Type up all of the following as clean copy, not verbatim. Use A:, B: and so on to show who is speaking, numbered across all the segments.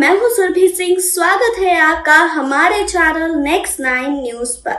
A: मैं हूं सुरभि सिंह। स्वागत है आपका हमारे चैनल नेक्स्ट 9 न्यूज पर।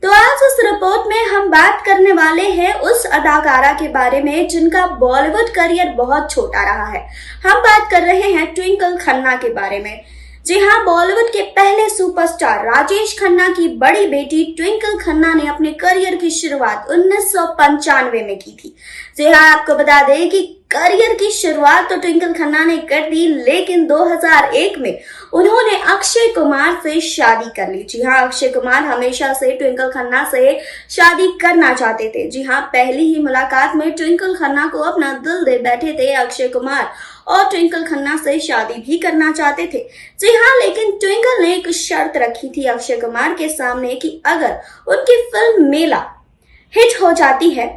A: तो आज इस रिपोर्ट में हम बात करने वाले हैं उस अदाकारा के बारे में जिनका बॉलीवुड करियर बहुत छोटा रहा है। हम बात कर रहे हैं ट्विंकल खन्ना के बारे में। जी हाँ, बॉलीवुड के पहले सुपरस्टार राजेश खन्ना की बड़ी बेटी ट्विंकल खन्ना ने अपने करियर की शुरुआत 1995 में की थी। जी हाँ, आपको बता दें कि करियर की शुरुआत तो ट्विंकल खन्ना ने कर दी, लेकिन 2001 में उन्होंने अक्षय कुमार से शादी कर ली। जी हाँ, अक्षय कुमार हमेशा से ट्विंकल खन्ना से शादी करना चाहते थे। जी हाँ, पहली ही मुलाकात में ट्विंकल खन्ना को अपना दिल दे बैठे थे अक्षय कुमार और ट्विंकल खन्ना से शादी भी करना चाहते थे। जी हाँ, लेकिन ट्विंकल ने एक शर्त रखी थी अक्षय कुमार के सामने कि अगर उनकी फिल्म मेला हिट हो जाती है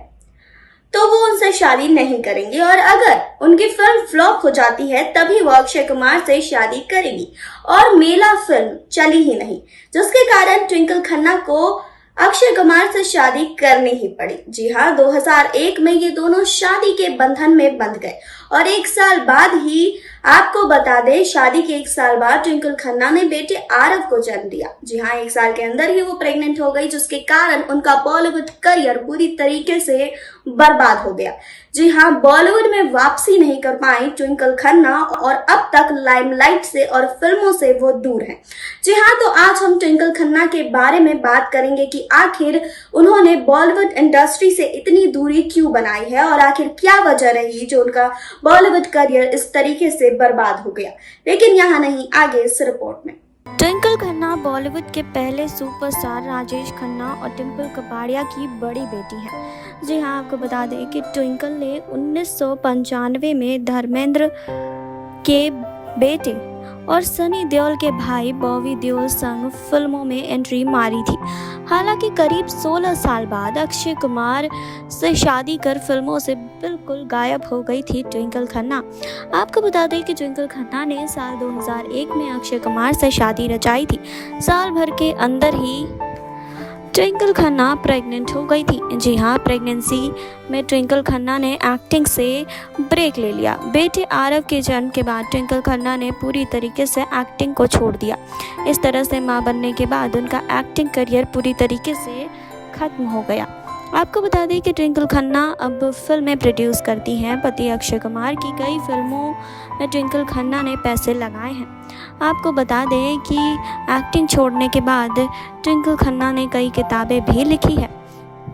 A: तो वो उनसे शादी नहीं करेंगे, और अगर उनकी फिल्म फ्लॉप हो जाती है तभी वो अक्षय कुमार से शादी करेंगी। और मेला फिल्म चली ही नहीं, जिसके कारण ट्विंकल खन्ना को अक्षय कुमार से शादी करनी ही पड़ी। जी हाँ, 2001 में ये दोनों शादी के बंधन में बंध गए और एक साल बाद ही, आपको बता दें, शादी के एक साल बाद ट्विंकल खन्ना ने बेटे आरव को जन्म दिया। जी हाँ, एक साल के अंदर ही वो प्रेग्नेंट हो गई, जिसके कारण उनका बॉलीवुड करियर पूरी तरीके से बर्बाद हो गया। जी हाँ, बॉलीवुड में वापसी नहीं कर पाई ट्विंकल खन्ना और अब तक लाइमलाइट से और फिल्मों से वो दूर हैं। जी हाँ, तो आज हम ट्विंकल खन्ना के बारे में बात करेंगे कि आखिर उन्होंने बॉलीवुड इंडस्ट्री से इतनी दूरी क्यों बनाई है और आखिर क्या वजह रही जो उनका बॉलीवुड करियर इस तरीके से बर्बाद हो गया। लेकिन यहाँ नहीं, आगे इस रिपोर्ट में।
B: ट्विंकल खन्ना बॉलीवुड के पहले सुपरस्टार राजेश खन्ना और डिम्पल कपाड़िया की बड़ी बेटी हैं। जी हाँ, आपको बता दें कि ट्विंकल ने 1995 में धर्मेंद्र के बेटे और सनी देओल के भाई बॉबी देओल संग फिल्मों में एंट्री मारी थी। हालांकि करीब 16 साल बाद अक्षय कुमार से शादी कर फिल्मों से बिल्कुल गायब हो गई थी ट्विंकल खन्ना। आपको बता दें कि ट्विंकल खन्ना ने साल 2001 में अक्षय कुमार से शादी रचाई थी। साल भर के अंदर ही ट्विंकल खन्ना प्रेग्नेंट हो गई थी। जी हाँ, प्रेगनेंसी में ट्विंकल खन्ना ने एक्टिंग से ब्रेक ले लिया। बेटे आरव के जन्म के बाद ट्विंकल खन्ना ने पूरी तरीके से एक्टिंग को छोड़ दिया। इस तरह से मां बनने के बाद उनका एक्टिंग करियर पूरी तरीके से खत्म हो गया। आपको बता दें कि ट्विंकल खन्ना अब फिल्में प्रोड्यूस करती हैं। पति अक्षय कुमार की कई फिल्मों में ट्विंकल खन्ना ने पैसे लगाए हैं। आपको बता दें कि एक्टिंग छोड़ने के बाद ट्विंकल खन्ना ने कई किताबें भी लिखी है।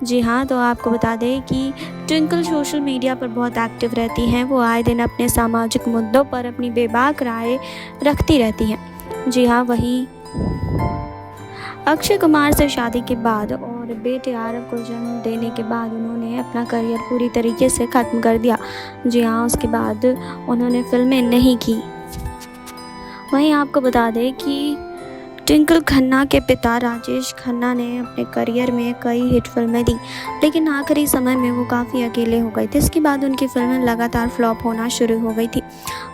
B: जी हाँ, तो आपको बता दें कि ट्विंकल सोशल मीडिया पर बहुत एक्टिव रहती हैं। वो आए दिन अपने सामाजिक मुद्दों पर अपनी बेबाक राय रखती रहती हैं। जी हाँ, वहीं अक्षय कुमार से शादी के बाद और बेटे आरव को जन्म देने के बाद उन्होंने अपना करियर पूरी तरीके से ख़त्म कर दिया। जी हाँ, उसके बाद उन्होंने फिल्में नहीं की। वहीं आपको बता दें कि ट्विंकल खन्ना के पिता राजेश खन्ना ने अपने करियर में कई हिट फिल्में दी, लेकिन आखिरी समय में वो काफ़ी अकेले हो गए थे। इसके बाद उनकी फिल्में लगातार फ्लॉप होना शुरू हो गई थी।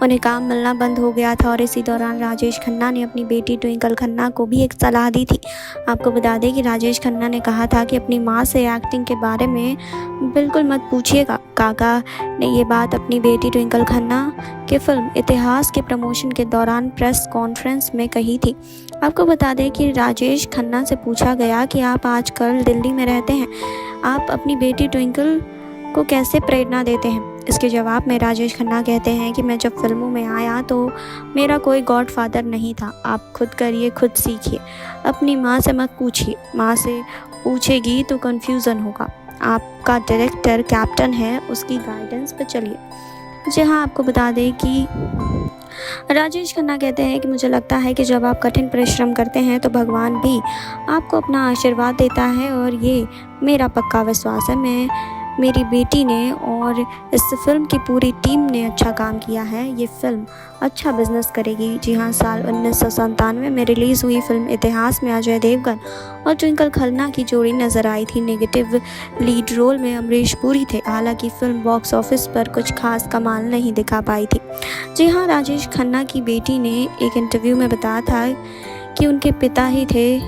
B: उन्हें काम मिलना बंद हो गया था और इसी दौरान राजेश खन्ना ने अपनी बेटी ट्विंकल खन्ना को भी एक सलाह दी थी। आपको बता दें कि राजेश खन्ना ने कहा था कि अपनी माँ से एक्टिंग के बारे में बिल्कुल मत पूछिएगा। काका ने ये बात अपनी बेटी ट्विंकल खन्ना के फिल्म इतिहास के प्रमोशन के दौरान प्रेस कॉन्फ्रेंस में कही थी। आपको बता दें कि राजेश खन्ना से पूछा गया कि आप आजकल दिल्ली में रहते हैं, आप अपनी बेटी ट्विंकल को कैसे प्रेरणा देते हैं। इसके जवाब में राजेश खन्ना कहते हैं कि मैं जब फिल्मों में आया तो मेरा कोई गॉडफादर नहीं था। आप खुद करिए, खुद सीखिए, अपनी माँ से मत पूछिए। माँ से पूछेगी तो कन्फ्यूज़न होगा। आपका डायरेक्टर कैप्टन है, उसकी गाइडेंस पर चलिए। जी हाँ, आपको बता दें कि राजेश खन्ना कहते हैं कि मुझे लगता है कि जब आप कठिन परिश्रम करते हैं तो भगवान भी आपको अपना आशीर्वाद देता है, और ये मेरा पक्का विश्वास है। मेरी बेटी ने और इस फिल्म की पूरी टीम ने अच्छा काम किया है। ये फिल्म अच्छा बिजनेस करेगी। जी हाँ, साल 1997 में रिलीज़ हुई फिल्म इतिहास में अजय देवगन और ट्विंकल खन्ना की जोड़ी नज़र आई थी। नेगेटिव लीड रोल में अमरीश पुरी थे। हालांकि फिल्म बॉक्स ऑफिस पर कुछ खास कमाल नहीं दिखा पाई थी। जी हाँ, राजेश खन्ना की बेटी ने एक इंटरव्यू में बताया था कि उनके पिता ही थे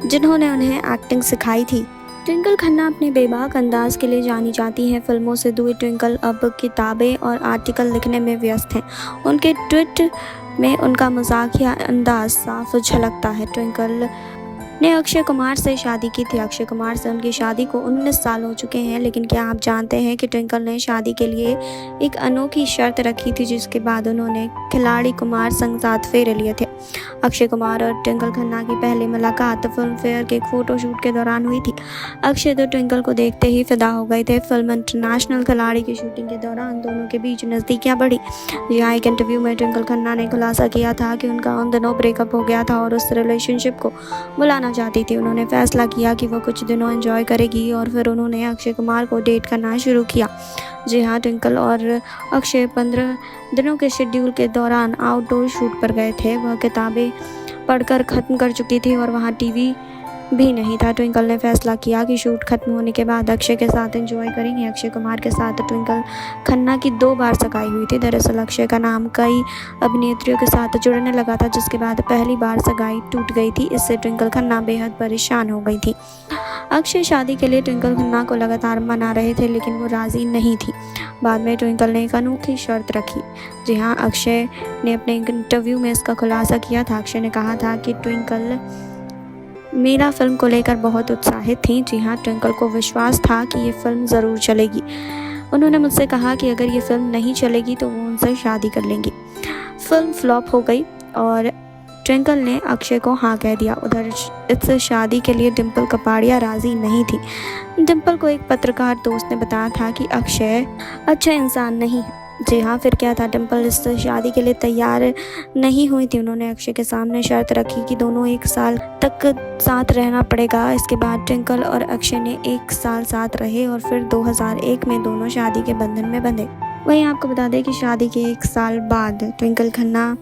B: जिन्होंने उन्हें एक्टिंग सिखाई थी। ट्विंकल खन्ना अपने बेबाक अंदाज के लिए जानी जाती हैं। फिल्मों से दूर ट्विंकल अब किताबें और आर्टिकल लिखने में व्यस्त हैं। उनके ट्वीट में उनका मजाकिया अंदाज साफ झलकता है। ट्विंकल ने अक्षय कुमार से शादी की थी। अक्षय कुमार से उनकी शादी को 19 साल हो चुके हैं, लेकिन क्या आप जानते हैं कि ट्विंकल ने शादी के लिए एक अनोखी शर्त रखी थी, जिसके बाद उन्होंने खिलाड़ी कुमार संग 7 फेरे लिए थे। अक्षय कुमार और ट्विंकल खन्ना की पहली मुलाकात फिल्म फेयर के एक फोटोशूट के दौरान हुई थी। अक्षय तो ट्विंकल को देखते ही फिदा हो गए थे। फिल्म इंटरनेशनल खिलाड़ी की शूटिंग के दौरान दोनों के बीच नज़दीकियां बढ़ी। यहाँ एक इंटरव्यू में ट्विंकल खन्ना ने खुलासा किया था कि उनका उन दिनों ब्रेकअप हो गया था और उस रिलेशनशिप को बुलाना चाहती थी। उन्होंने फैसला किया कि वो कुछ दिनों एंजॉय करेगी और फिर उन्होंने अक्षय कुमार को डेट करना शुरू किया। जी हाँ, ट्विंकल और अक्षय 15 दिनों के शेड्यूल के दौरान आउटडोर शूट पर गए थे। वह किताबें पढ़कर ख़त्म कर चुकी थी और वहाँ टीवी भी नहीं था। ट्विंकल ने फैसला किया कि शूट खत्म होने के बाद अक्षय के साथ एंजॉय करेंगे। अक्षय कुमार के साथ ट्विंकल खन्ना की 2 बार सगाई हुई थी। दरअसल अक्षय का नाम कई अभिनेत्रियों के साथ जुड़ने लगा था, जिसके बाद पहली बार सगाई टूट गई थी। इससे ट्विंकल खन्ना बेहद परेशान हो गई थी। अक्षय शादी के लिए ट्विंकल खन्ना को लगातार मना रहे थे, लेकिन वो राज़ी नहीं थी। बाद में ट्विंकल ने एक अनोखी शर्त रखी। जी हाँ, अक्षय ने अपने इंटरव्यू में इसका खुलासा किया था। अक्षय ने कहा था कि ट्विंकल मीरा फिल्म को लेकर बहुत उत्साहित थी। जी हाँ, ट्विंकल को विश्वास था कि ये फिल्म ज़रूर चलेगी। उन्होंने मुझसे कहा कि अगर ये फिल्म नहीं चलेगी तो वो उनसे शादी कर लेंगी। फिल्म फ्लॉप हो गई और ट्विंकल ने अक्षय को हाँ कह दिया। उधर इस शादी के लिए डिम्पल कपाड़िया राज़ी नहीं थी। डिम्पल को एक पत्रकार दोस्त ने बताया था कि अक्षय अच्छा इंसान नहीं है। जी हाँ, फिर क्या था, डिम्पल इस शादी के लिए तैयार नहीं हुई थी। उन्होंने अक्षय के सामने शर्त रखी कि दोनों 1 साल तक साथ रहना पड़ेगा। इसके बाद ट्विंकल और अक्षय ने 1 साल साथ रहे और फिर 2001 में दोनों शादी के बंधन में बंधे। वहीं आपको बता दें कि शादी के 1 साल बाद ट्विंकल खन्ना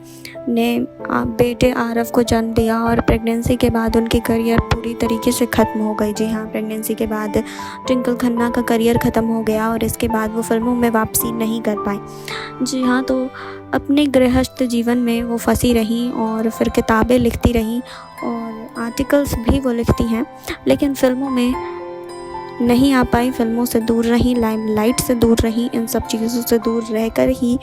B: ने बेटे आरव को जन्म दिया और प्रेगनेंसी के बाद उनकी करियर पूरी तरीके से ख़त्म हो गई। जी हाँ, प्रेगनेंसी के बाद ट्विंकल खन्ना का करियर ख़त्म हो गया और इसके बाद वो फिल्मों में वापसी नहीं कर पाई। जी हाँ, तो अपने गृहस्थ जीवन में वो फंसी रहीं और फिर किताबें लिखती रहीं और आर्टिकल्स भी वो लिखती हैं, लेकिन फिल्मों में नहीं आ पाई। फिल्मों से दूर रहीं, लाइमलाइट से दूर रहीं, इन सब चीज़ों से दूर रहकर ही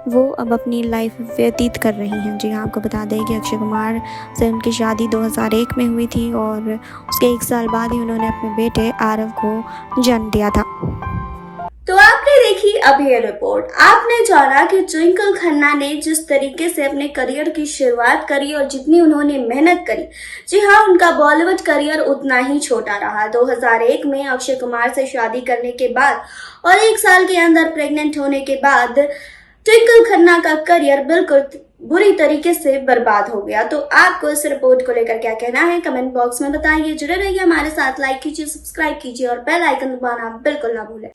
B: वो अब अपनी लाइफ व्यतीत कर रही हैं। जी हाँ, आपको बता दें कि अक्षय कुमार से उनकी शादी 2001 में हुई थी और उसके 1 साल बाद ही उन्होंने अपने बेटे आरव को जन्म दिया था।
A: तो आपने देखी अभी ये रिपोर्ट। आपने जाना कि ट्विंकल खन्ना ने जिस तरीके से अपने करियर की शुरुआत करी और जितनी उन्होंने मेहनत करी, जी हाँ, उनका बॉलीवुड करियर उतना ही छोटा रहा। 2001 में अक्षय कुमार से शादी करने के बाद और 1 साल के अंदर प्रेग्नेंट होने के बाद ट्विंकल खन्ना का करियर बिल्कुल बुरी तरीके से बर्बाद हो गया। तो आपको इस रिपोर्ट को लेकर क्या कहना है, कमेंट बॉक्स में बताइए। जुड़े रहिए हमारे साथ, लाइक कीजिए, सब्सक्राइब कीजिए और बेल आइकन दबाना बिल्कुल ना भूलें।